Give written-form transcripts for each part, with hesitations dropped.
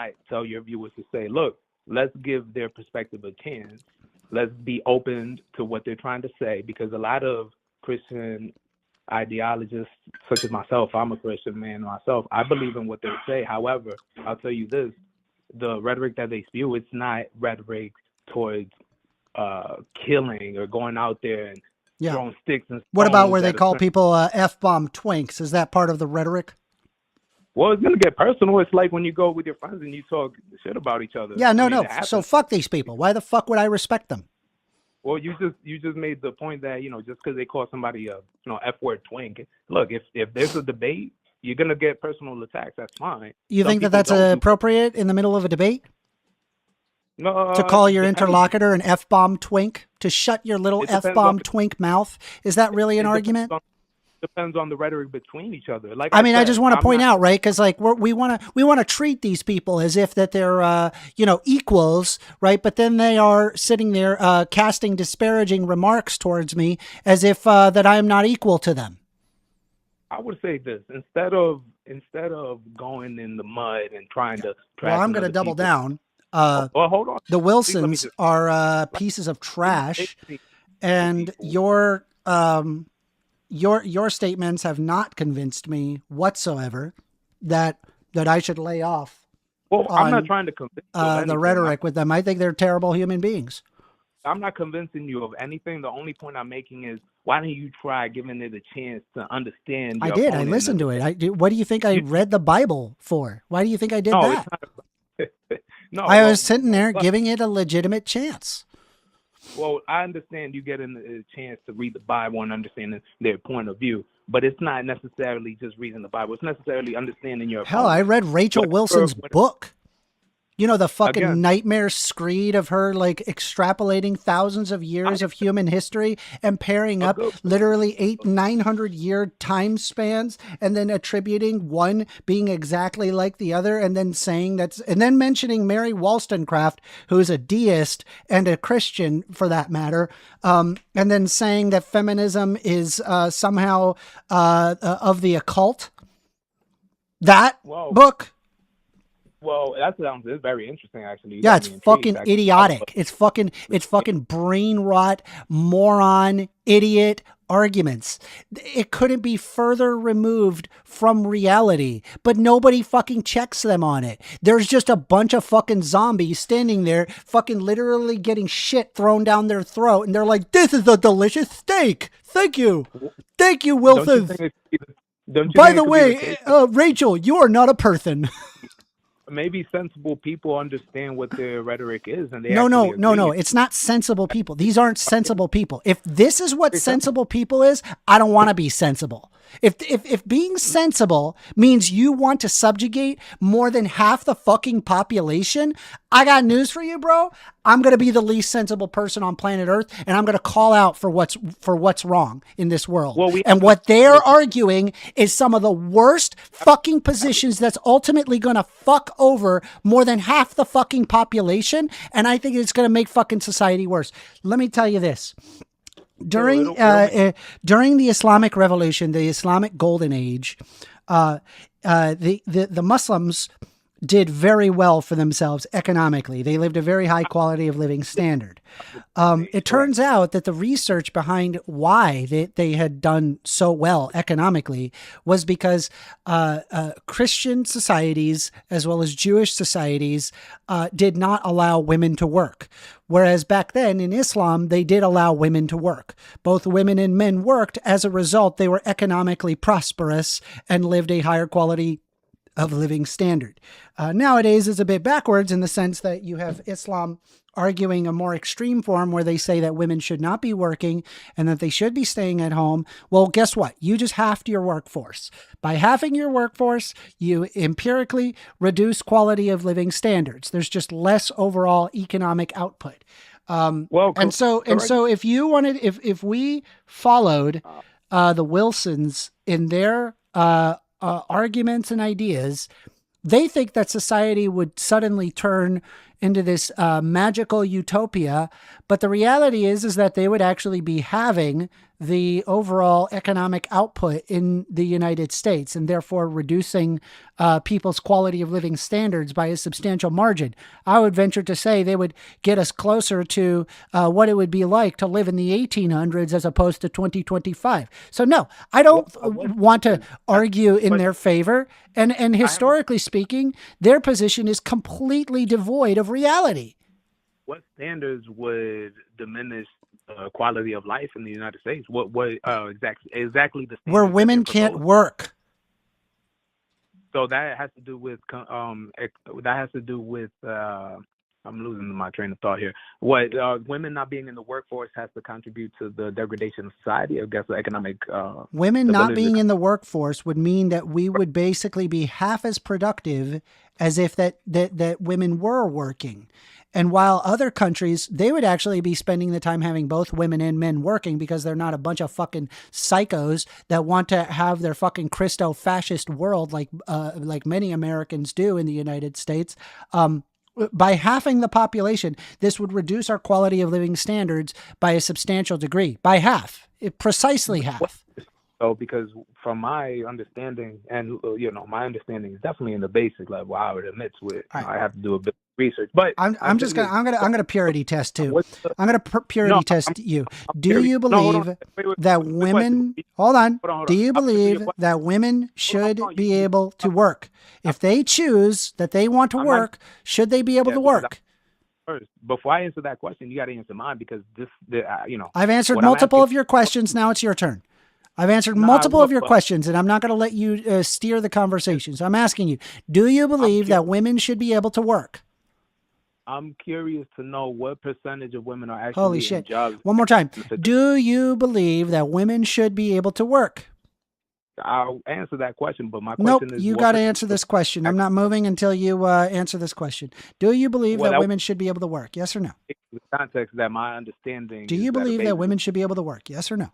I tell your viewers to say, look, let's give their perspective a chance. Let's be open to what they're trying to say, because a lot of Christian ideologists, such as myself, I'm a Christian man myself, I believe in what they say. However, I'll tell you this, the rhetoric that they spew, it's not rhetoric towards killing or going out there and throwing sticks and stones. What about where they call people F-bomb twinks? Is that part of the rhetoric? Well, it's going to get personal. It's like when you go with your friends and you talk shit about each other. Yeah, no. So fuck these people. Why the fuck would I respect them? Well, you just made the point that, just because they call somebody a F-word twink. Look, if there's a debate, you're going to get personal attacks. That's fine. You think that that's appropriate in the middle of a debate? No. To call your interlocutor an F-bomb twink? To shut your little F-bomb twink mouth? Is that really an argument? Depends on the rhetoric between each other. Like I mean, I just want to point out, right? Because like we want to treat these people as if that they're equals, right? But then they are sitting there casting disparaging remarks towards me as if that I am not equal to them. I would say this: instead of going in the mud and trying to. Well, I'm going to double down. Well, hold on. The Wilsons are pieces of trash, and your statements have not convinced me whatsoever that I should lay off. Well, I'm not trying to convince the rhetoric with them. I think they're terrible human beings. I'm not convincing you of anything. The only point I'm making is, why don't you try giving it a chance to understand? I did. I listened to it. What do you think I read the Bible for? Why do you think I did that? No, I was sitting there giving it a legitimate chance. Well, I understand you getting a chance to read the Bible and understanding their point of view, but it's not necessarily just reading the Bible. It's necessarily understanding your Hell, I read Rachel Wilson's book. You know, the fucking nightmare screed of her like extrapolating thousands of years of human history and pairing up literally 800-900 year time spans and then attributing one being exactly like the other and then saying and then mentioning Mary Wollstonecraft, who's a deist and a Christian for that matter, and then saying that feminism is somehow of the occult. That book. Well, that sounds very interesting, actually. Yeah, it's fucking idiotic. It's fucking brain rot, moron, idiot arguments. It couldn't be further removed from reality, but nobody fucking checks them on it. There's just a bunch of fucking zombies standing there, fucking literally getting shit thrown down their throat, and they're like, "This is a delicious steak. Thank you, Wilson." By the way, Rachel, you are not a person. Maybe sensible people understand what their rhetoric is, and they no. It's not sensible people. These aren't sensible people. If this is what sensible people is, I don't want to be sensible. If being sensible means you want to subjugate more than half the fucking population, I got news for you, bro. I'm going to be the least sensible person on planet Earth, and I'm going to call out for what's wrong in this world. And what they're arguing is some of the worst fucking positions that's ultimately going to fuck over more than half the fucking population, and I think it's going to make fucking society worse. Let me tell you this. During the Islamic Revolution, the Islamic Golden Age, the Muslims did very well for themselves economically. They lived a very high quality of living standard. It turns out that the research behind why they had done so well economically was because Christian societies as well as Jewish societies did not allow women to work. Whereas back then in Islam, they did allow women to work. Both women and men worked. As a result, they were economically prosperous and lived a higher quality of living standard. Nowadays, it's a bit backwards in the sense that you have Islam arguing a more extreme form where they say that women should not be working and that they should be staying at home. Well, guess what? You just halved your workforce. By halving your workforce, you empirically reduce quality of living standards. There's just less overall economic output. So if you wanted, if we followed the Wilsons in their arguments and ideas, they think that society would suddenly turn into this magical utopia. But the reality is that they would actually be having the overall economic output in the United States, and therefore reducing people's quality of living standards by a substantial margin. I would venture to say they would get us closer to what it would be like to live in the 1800s as opposed to 2025. So no, I don't want to argue in their favor. And historically speaking, their position is completely devoid of reality. What standards would diminish quality of life in the United States? What exactly the where women can't work? So that has to do with I'm losing my train of thought here. What women not being in the workforce has to contribute to the degradation of society? I guess the economic women not being in the workforce would mean that we would basically be half as productive as if that women were working. And while other countries, they would actually be spending the time having both women and men working because they're not a bunch of fucking psychos that want to have their fucking Christo-fascist world like many Americans do in the United States. By halving the population, this would reduce our quality of living standards by a substantial degree, by half, precisely half. So, because from my understanding, and my understanding is definitely in the basic level, I would admit to it. Right. I have to do a bit of research, but I'm gonna purity test too. I'm gonna purity test you. Do you believe that women? Hold on. Do you believe that women should be able to work if they choose that they want to work? Should they be able to work? First, before I answer that question, you got to answer mine because I've answered multiple of your questions. Now it's your turn. I've answered multiple of your questions, and I'm not going to let you steer the conversation. So I'm asking you, do you believe that women should be able to work? I'm curious to know what percentage of women are actually in jobs. One more time. Do you believe that women should be able to work? I'll answer that question, but my question is... you got to answer this question. I'm not moving until you answer this question. Do you believe that women should be able to work? Yes or no? The context that my understanding... Do you believe that women should be able to work? Yes or no?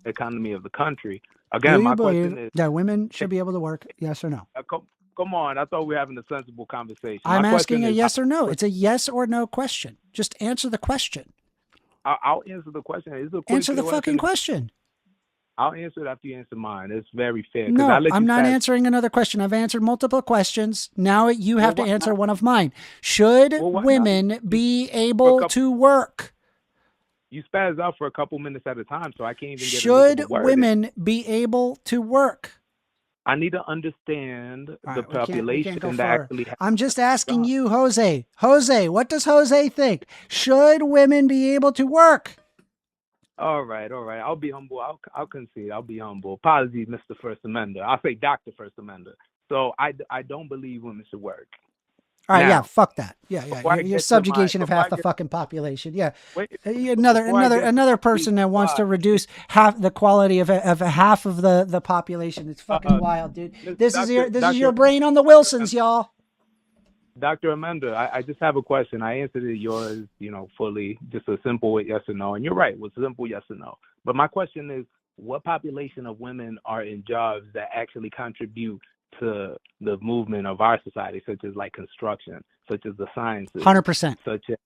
Economy of the country. Again, my question is that women should be able to work. Yes or no? Come on, I thought we were having a sensible conversation. I'm asking a yes or no. It's a yes or no question. Just answer the question. I'll answer the question. Answer the fucking question. I'll answer it after you answer mine. It's very fair. No, I'm not answering another question. I've answered multiple questions. Now you have to answer one of mine. Should women be able to work? You spaz out for a couple minutes at a time, so I can't even get Should women be able to work? I need to understand the population that actually... I'm just asking you, Jose. Jose, what does Jose think? Should women be able to work? All right. I'll be humble. I'll concede. I'll be humble. Apologies, Mr. First Amender. I'll say Dr. First Amender. So I don't believe women should work. All right, yeah, fuck that. Yeah. Your subjugation of half the fucking population. Yeah. Another person that wants to reduce half the quality of half of the population. It's fucking wild, dude. This is your brain on the Wilsons, y'all. Dr. Amender, I just have a question. I answered yours, fully, just a simple yes or no. And you're right, with simple yes or no. But my question is, what population of women are in jobs that actually contribute to the movement of our society, such as like construction, such as the sciences, 100%, such as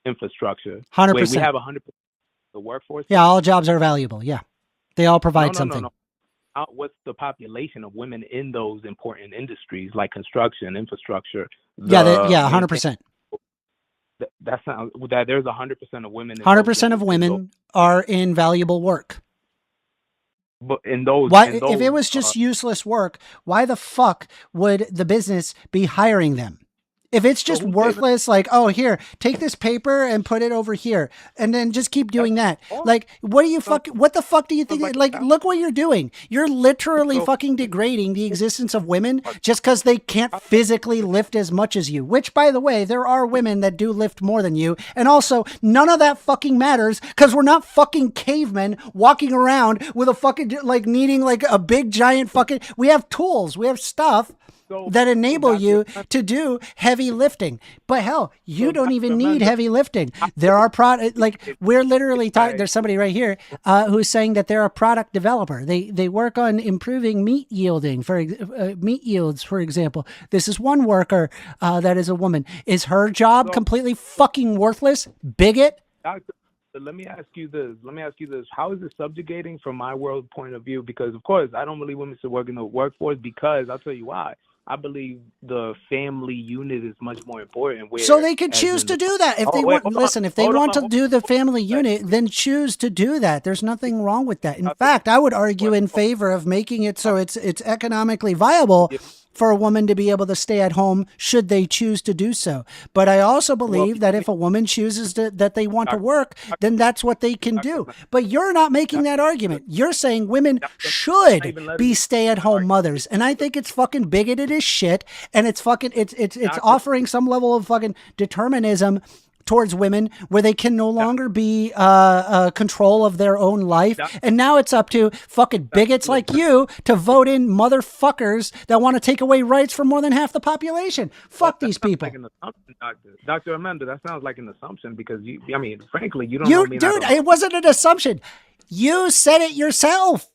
infrastructure? 100%. Wait, we have 100% the workforce. Yeah, all jobs are valuable. Yeah, they all provide something. No. What's the population of women in those important industries like construction, infrastructure? 100%. That sounds that there's 100% of women. 100% of women are in valuable work. But if it was just useless work, why the fuck would the business be hiring them? If it's just worthless, like, oh, here, take this paper and put it over here, and then just keep doing that. Like, what the fuck do you think? Like, look what you're doing. You're literally fucking degrading the existence of women just because they can't physically lift as much as you. Which, by the way, there are women that do lift more than you. And also, none of that fucking matters because we're not fucking cavemen walking around with a fucking, like, needing like a big giant fucking, we have tools, we have stuff So, that enable Dr. you to do heavy lifting. But hell, you So, don't even Dr. need Amender, heavy lifting. I There are product believe like we're literally talking. I, There's somebody right here who's saying that they're a product developer. They work on improving meat yielding for meat yields, for example. This is one worker that is a woman. Is her job so, completely fucking worthless? Bigot. Doctor, let me ask you this. Let me ask you this. How is it subjugating from my world point of view? Because of course, I don't believe women should work in the workforce. Because I'll tell you why. I believe the family unit is much more important. So Where, they could as choose in to the do that if they oh wait, want. Listen, if they want to hold do the on family a unit, second. then choose to do that. There's nothing wrong with that. In Doctor, fact, I would argue wait, in favor of making it so it's economically viable yeah, for a woman to be able to stay at home should they choose to do so. But I also well, believe that if a woman chooses that they want to Doctor, work, then that's what they can Doctor, do. But you're not making that Doctor, argument. You're saying women Doctor, not should even letting be me my stay-at-home argument. mothers. And I think it's fucking bigoted as shit. And it's fucking it's Doctor, offering some level of fucking determinism towards women where they can no Doctor, longer be control of their own life. Doctor, And now it's up to fucking bigots like you to vote in motherfuckers that want to take away rights from more than half the population. well, Fuck that these sounds like people. an assumption, Doctor. Dr. Amanda, that sounds like an assumption because I mean, frankly, you don't know You, me and I dude, don't know it wasn't an assumption. You said it yourself.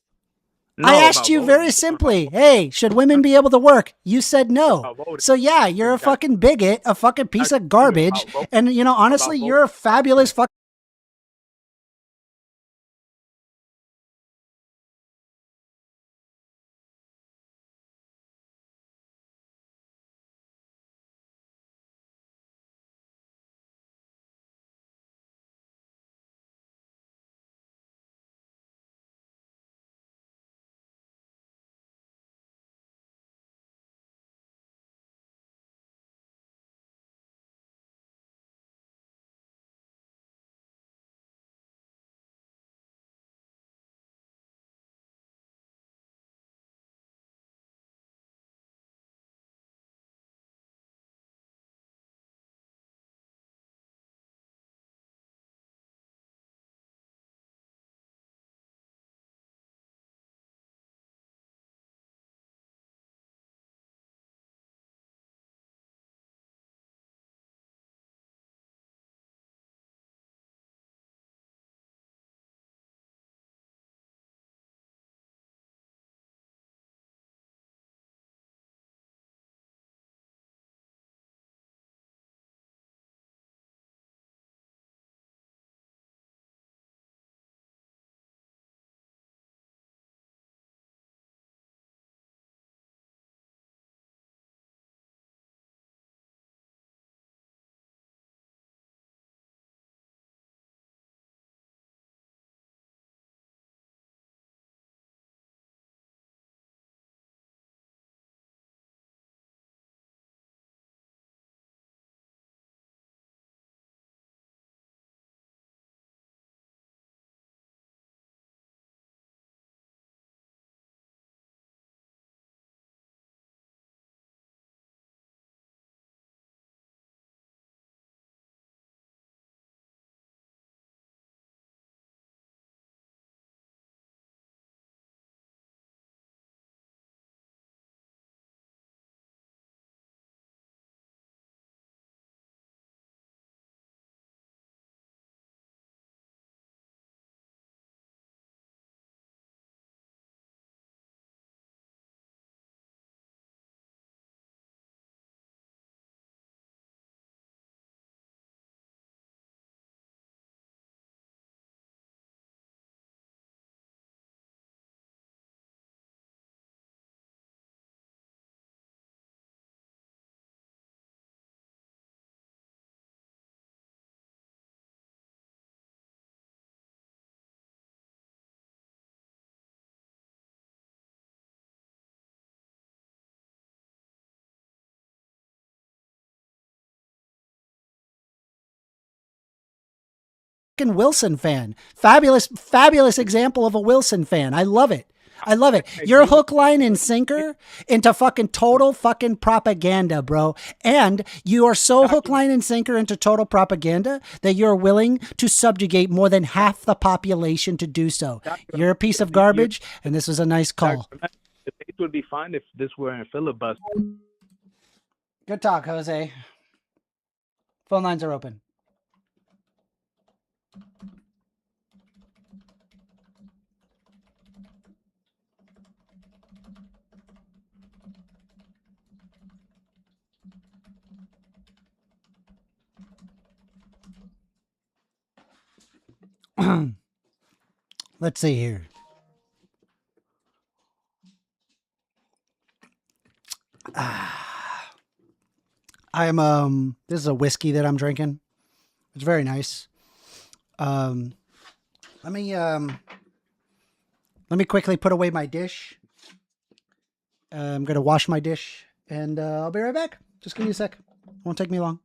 I no asked about you voting. very I'm talking about simply, hey, should women be able to work? You said no. voting. So yeah, you're a Doctor, fucking bigot, a fucking piece of garbage. about voting. And you know, honestly, About voting. you're a fabulous fucking Wilson fan. Fabulous, fabulous example of a Wilson fan. I love it. I love it. I You're agree with hook, line, and sinker into fucking total fucking propaganda, bro. And you are so hook, Dr. line, and sinker into total propaganda that you're willing to subjugate more than half the population to do so. Dr. You're a piece of You're, garbage, and this was a nice call. Dr. The debate would be fine if this were in filibuster. Good talk, Jose. Phone lines are open. Let's see here. This is a whiskey that I'm drinking. It's very nice. Let me quickly put away my dish. I'm going to wash my dish and I'll be right back. Just give me a sec. Won't take me long.